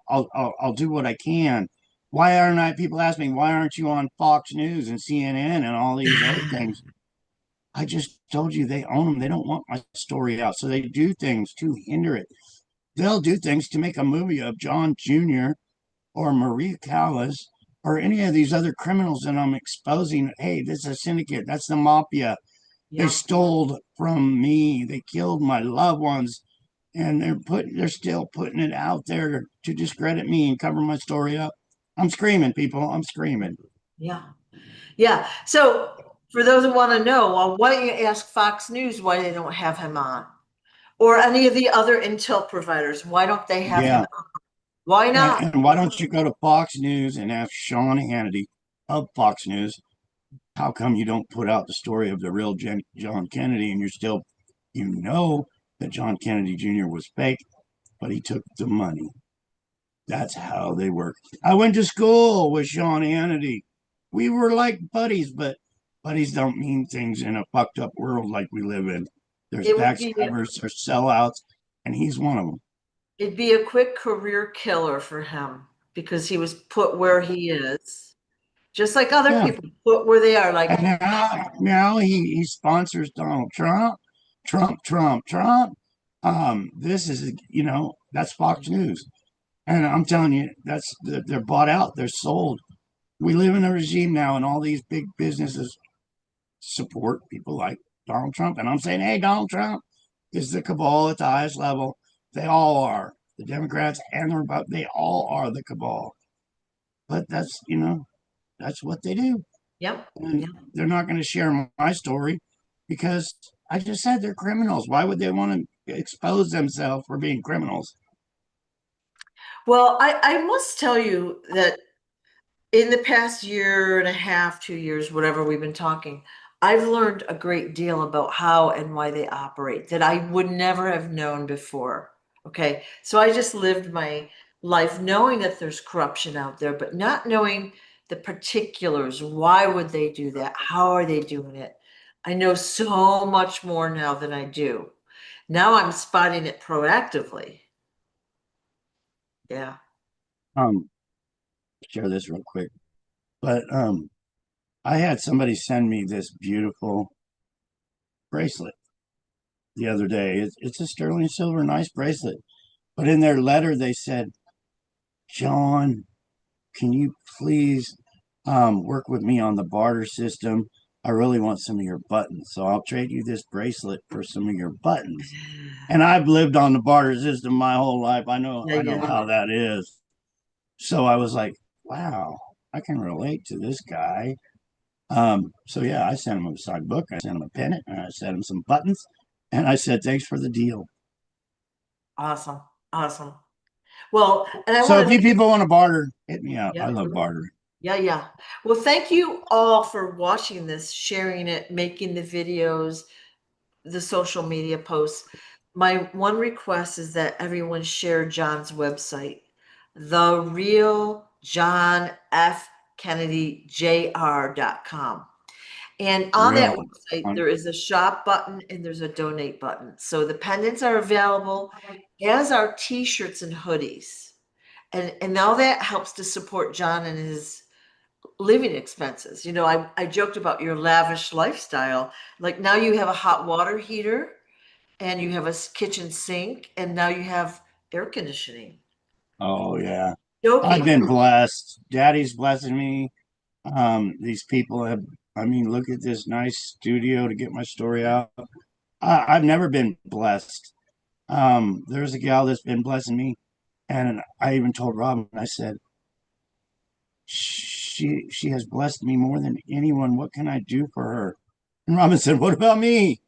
I'll do what I can. Why aren't I? People ask me, why aren't you on Fox News and CNN and all these other things? I just told you they own them. They don't want my story out, so they do things to hinder it. They'll do things to make a movie of John Jr. or Maria Callas or any of these other criminals that I'm exposing. Hey, this is a syndicate. That's the mafia. They yeah, stole from me. They killed my loved ones, and they're still putting it out there to discredit me and cover my story up. I'm screaming, people. I'm screaming. yeah, yeah. So for those who want to know, well, why don't you ask Fox News why they don't have him on? Or any of the other intel providers, why don't they have him Yeah. on? Why not? And why don't you go to Fox News and ask Sean Hannity of Fox News, how come you don't put out the story of the real John Kennedy and you're still, you know, that John Kennedy Jr. was fake, but he took the money. That's how they work. I went to school with Sean Hannity. We were like buddies, but buddies don't mean things in a fucked up world like we live in. There's It would be backstabbers, there's sellouts, and he's one of them. it'd be a quick career killer for him because he was put where he is, just like other Yeah. people put where they are. Like, And now he sponsors Donald Trump, Trump. This is, that's Fox News. And I'm telling you, they're bought out, they're sold. We live in a regime now, and all these big businesses support people like Donald Trump. And I'm saying, hey, Donald Trump is the cabal at the highest level. They all are. The Democrats and the Republicans, they all are the cabal. But that's what they do. yep, And yep. they're not going to share my story because I just said they're criminals. Why would they want to expose themselves for being criminals? Well, I must tell you that in the past year and a half, 2 years, whatever we've been talking, I've learned a great deal about how and why they operate that I would never have known before. Okay. So I just lived my life knowing that there's corruption out there, but not knowing the particulars. Why would they do that? How are they doing it? I know so much more now than I do. Now I'm spotting it proactively. Yeah. Um, Share this real quick. But I had somebody send me this beautiful bracelet the other day. It's a sterling silver, nice bracelet. But in their letter, they said, John, can you please work with me on the barter system? I really want some of your buttons. So I'll trade you this bracelet for some of your buttons. And I've lived on the barter system my whole life. Yeah, I know yeah. how that is. So I was like, wow, I can relate to this guy. So yeah, I sent him a signed book, I sent him a pennant, and I sent him some buttons, and I said, thanks for the deal. Awesome. Awesome. Well, and I So want if to, you people want to barter, hit me up. yeah, I love bartering. yeah, yeah. Well, thank you all for watching this, sharing it, making the videos, the social media posts. My one request is that everyone share John's website, the real John F. Kennedy Jr.com. And on that Real. website, there is a shop button and there's a donate button. So the pendants are available, as are t-shirts and hoodies. And now that helps to support John and his living expenses. I joked about your lavish lifestyle. Like now you have a hot water heater and you have a kitchen sink and now you have air conditioning. Oh yeah. I've Joking. been blessed. Daddy's blessing me. These people have, I mean, look at this nice studio to get my story out. I've never been blessed. There's a gal that's been blessing me, and I even told Robin, I said, she has blessed me more than anyone. What can I do for her? And Robin said, what about me?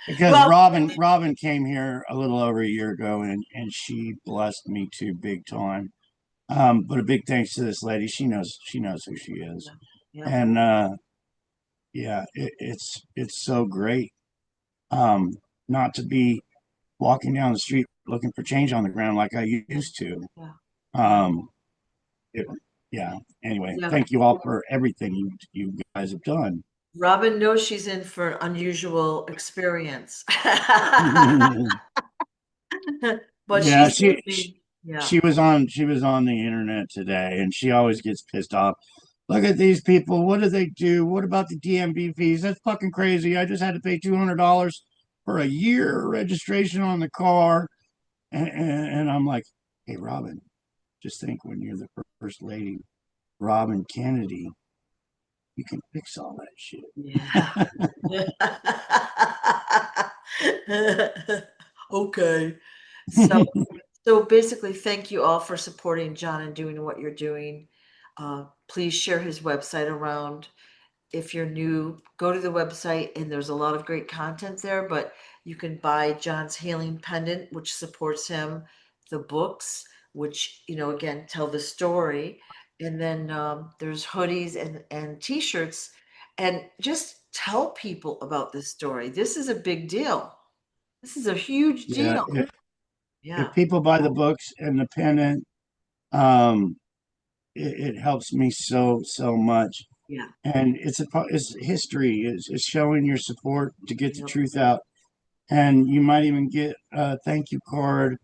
Because Well, Robin came here a little over a year ago, and she blessed me too big time. But a big thanks to this lady. She knows who she is. yeah, And yeah, it's so great not to be walking down the street looking for change on the ground like I yeah, used to. yeah, yeah, Um, it, yeah. Anyway, yeah. thank you all for everything you guys have done. Robin knows she's in for unusual experience. But Yeah, she's she, listening. Yeah. she was on the internet today, and she always gets pissed off. Look at these people. What do they do? What about the DMV fees? That's fucking crazy. I just had to pay $200 for a year registration on the car, and I'm like, hey, Robin, just think when you're the first lady, Robin Kennedy, you can fix all that shit. Yeah. Okay. So so basically, thank you all for supporting John and doing what you're doing. Please share his website around. If you're new, go to the website and there's a lot of great content there, but you can buy John's healing pendant, which supports him, the books, which, again, tell the story. And then there's hoodies and t-shirts. And just tell people about this story. This is a big deal. This is a huge Yeah, deal. if Yeah. people buy the books and the pennant, um, it helps me so much. Yeah. And it's history. It's showing your support to get the Yep. truth out. and you might even get a thank you card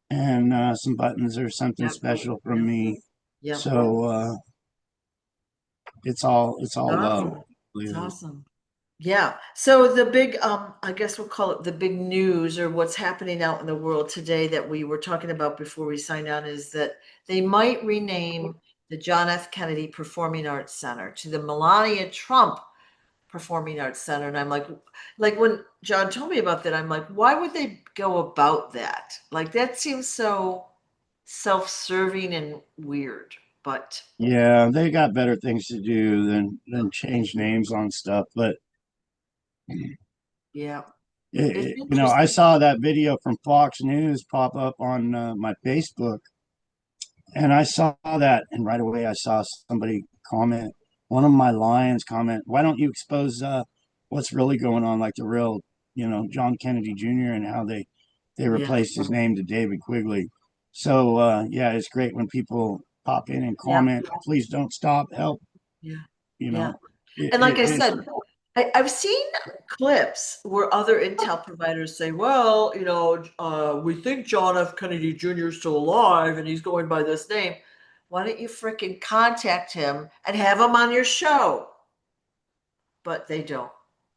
and some buttons or something Yep. special from Yep. me. Yep. So it's all love. Awesome. It's awesome. Yeah. So the big, I guess we'll call it the big news or what's happening out in the world today that we were talking about before we signed on is that they might rename the John F. Kennedy Performing Arts Center to the Melania Trump Performing Arts Center. And I'm like when John told me about that, I'm like, why would they go about that? Like that seems so self-serving and weird, but Yeah, they got better things to do than change names on stuff. But yeah, it's I interesting. saw that video from Fox News pop up on my Facebook, and I saw that, and right away I saw somebody comment, one of my lions comment, "Why don't you expose what's really going on, like the real, John Kennedy Jr. and how they Yeah, replaced his name to David Quigley." So yeah, it's great when people pop in and yeah, comment, "Please don't stop, help." yeah, You yeah. know, it, And like it, I it's said, I've seen clips where other intel providers say, well, we think John F. Kennedy Jr. is still alive and he's going by this name. Why don't you freaking contact him and have him on your show? But they don't.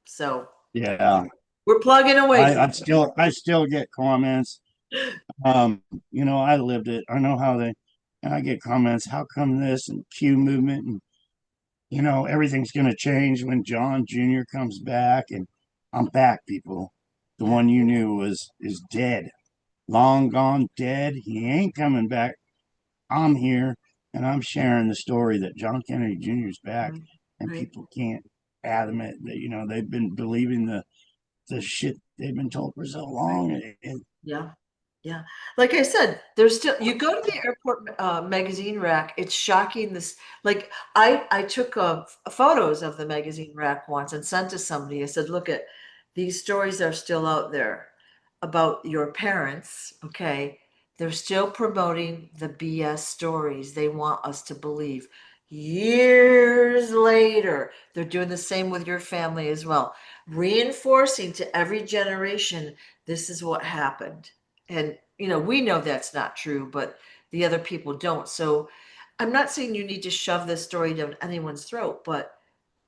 So yeah. we're plugging away, I still get comments. I lived it. I know how they, and I get comments. How come this and Q movement and everything's going to change when John Jr. comes back, and I'm back, people. The Yeah, one you knew is dead, long gone, dead. He ain't coming back. I'm here, and I'm sharing the story that John Kennedy Jr. is back, right, and right. people can't fathom it. That they've been believing the shit they've been told for so Right. long, and Yeah. Yeah. Like I said, there's still, you go to the airport magazine rack, it's shocking this. Like I took photos of the magazine rack once and sent to somebody. I said, look at these stories are still out there about your parents. Okay. They're still promoting the BS stories they want us to believe. Years later, they're doing the same with your family as well, reinforcing to every generation this is what happened. And we know that's not true, but the other people don't. So I'm not saying you need to shove this story down anyone's throat, but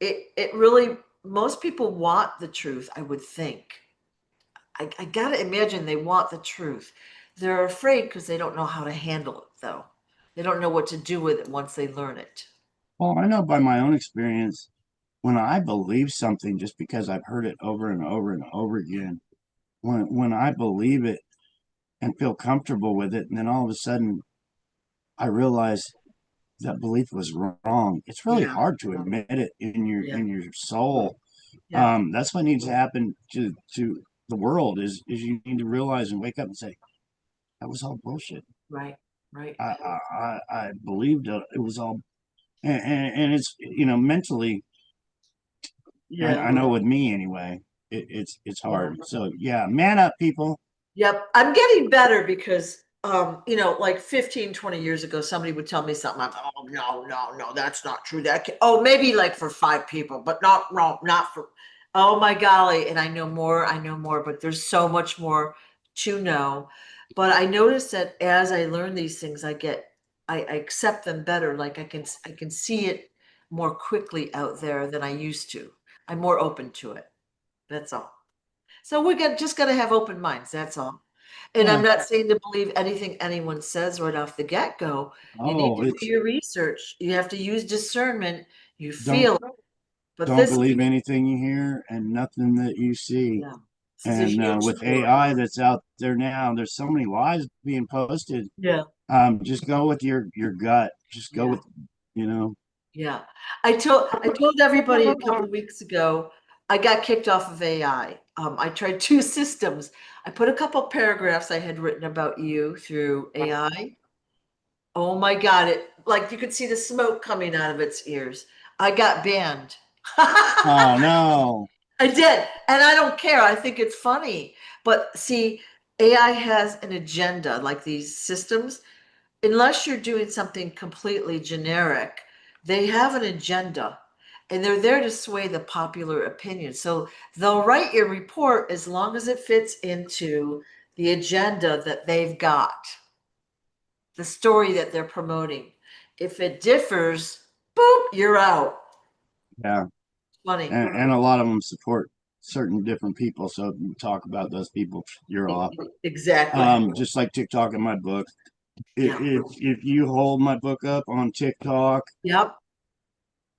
it really, most people want the truth, I would think. I gotta imagine they want the truth. They're afraid because they don't know how to handle it, though. They don't know what to do with it once they learn it. well, I know by my own experience, when I believe something just because I've heard it over and over and over Yeah. again, when I believe it and feel comfortable with it, and then all of a sudden I realize that belief was wrong. It's really Yeah. hard to admit it in your Yeah. in your soul. Yeah. That's what needs to happen to the world is you need to realize and wake up and say that was all bullshit. Right. Right. I believed it was all, and it's mentally. I Yeah. know with me anyway, it's Yeah. hard. So yeah, man up, people. Yep. I'm getting better because like 15, 20 years ago, somebody would tell me something. I'm, oh no, no, no, that's not true. Oh, maybe like for five people, but not no, not for oh my golly. And I know more, but there's so much more to know. But I notice that as I learn these things, I accept them better. Like I can see it more quickly out there than I used to. I'm more open to it. That's all. So just got to have open minds. That's all. And I'm Yeah. not saying to believe anything anyone says right off the get-go. You need Oh, to do it's your research. You have to use discernment. You don't feel it. But don't this, believe anything you hear and nothing that you see. yeah, this is a And huge with story. AI that's out there now, there's so many lies being posted. Yeah, Just go with your gut. Just go yeah, with you know. yeah. I told everybody a couple weeks ago I got kicked off of AI. I tried two systems. I put a couple paragraphs I had written about you through AI. Oh my God, it like you could see the smoke coming out of its ears. I got banned. Oh no. I did. And I don't care. I think it's funny. But see, AI has an agenda like these systems. Unless you're doing something completely generic, they have an agenda. and they're there to sway the popular opinion. So they'll write your report as long as it fits into the agenda that they've got, the story that they're promoting. If it differs, boop, you're out. Yeah. Funny. And a lot of them support certain different people. So if you talk about those people, you're off. Exactly. Just like TikTok and my book. Yeah. If you hold my book up on TikTok, Yep.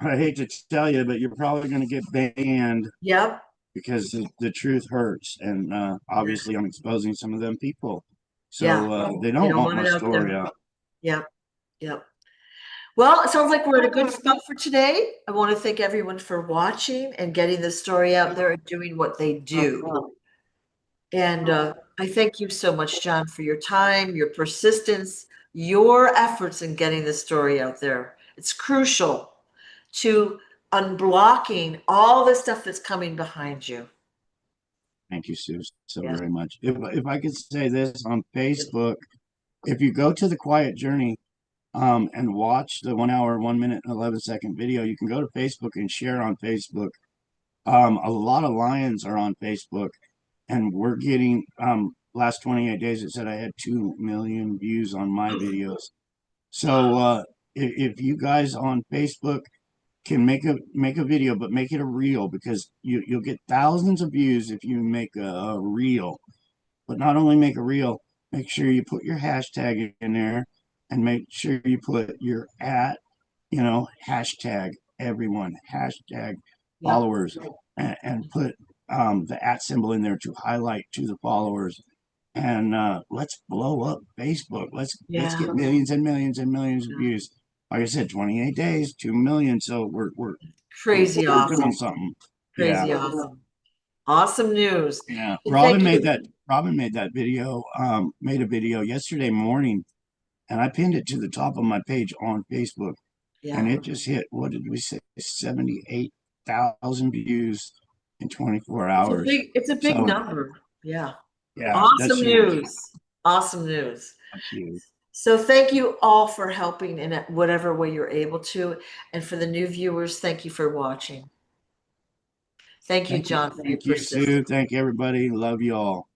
I hate to tell you, but you're probably going to get banned Yep. because the truth hurts. And Yeah. obviously, I'm exposing some of them people. Yeah. So they They don't don't want want my it out story there. out. Yep. Yep. Well, it sounds like we're in a good spot for today. I want to thank everyone for watching and getting the story out there and doing what they do. And I thank you so much, John, for your time, your persistence, your efforts in getting the story out there. It's crucial to unblocking all the stuff that's coming behind you. Thank you, Sue, so Yeah. very much. If I could say this on Facebook, if you go to the Quiet Journey and watch the 1 hour, 1 minute, and 11 second video, you can go to Facebook and share on Facebook. A lot of lions are on Facebook, and we're getting last 28 days. It said I had 2 million views on my videos. So if you guys on Facebook can make a video, but make it a reel, because you'll get thousands of views if you make a reel. But not only make a reel, make sure you put your hashtag in there, and make sure you put your hashtag everyone, hashtag Yep. followers, and put the @ symbol in there to highlight to the followers. And let's blow up Facebook. Let's Yeah. get millions and millions and millions of views. Like I said, 28 days, 2 million. So Crazy we're doing awesome. something. Yeah. Crazy awesome. Awesome news. Yeah. And thank you. Robin made that video, made a video yesterday morning, and I pinned it to the top of my page on Facebook, and Yeah. it just hit, what did we say, 78,000 views in 24 hours. It's a big So number. Yeah. yeah, that's Awesome huge. news. Awesome news. That's huge. So thank you all for helping in whatever way you're able to. And for the new viewers, thank you for watching. Thank you, John, for your Thank you, Sue. persistence. Thank you, everybody. Love you all.